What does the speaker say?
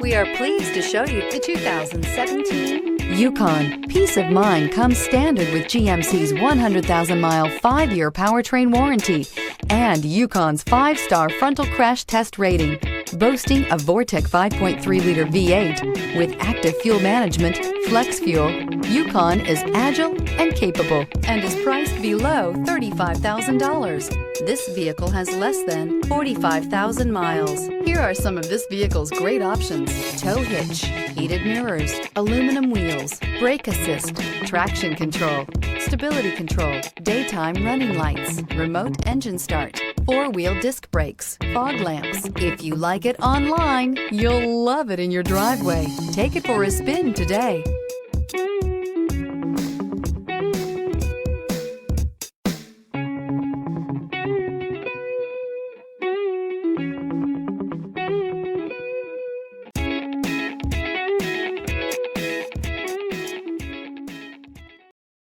We are pleased to show you the 2017 Yukon. Peace of mind comes standard with GMC's 100,000-mile, 5-year powertrain warranty and Yukon's 5-star frontal crash test rating. Boasting a Vortec 5.3-liter V8 with active fuel management, flex fuel, Yukon is agile and capable and is priced below $35,000. This vehicle has less than 45,000 miles. Here are some of this vehicle's great options: tow hitch, heated mirrors, aluminum wheels, brake assist, traction control, stability control, daytime running lights, remote engine start, 4-wheel disc brakes, fog lamps. If you like it online, you'll love it in your driveway. Take it for a spin today.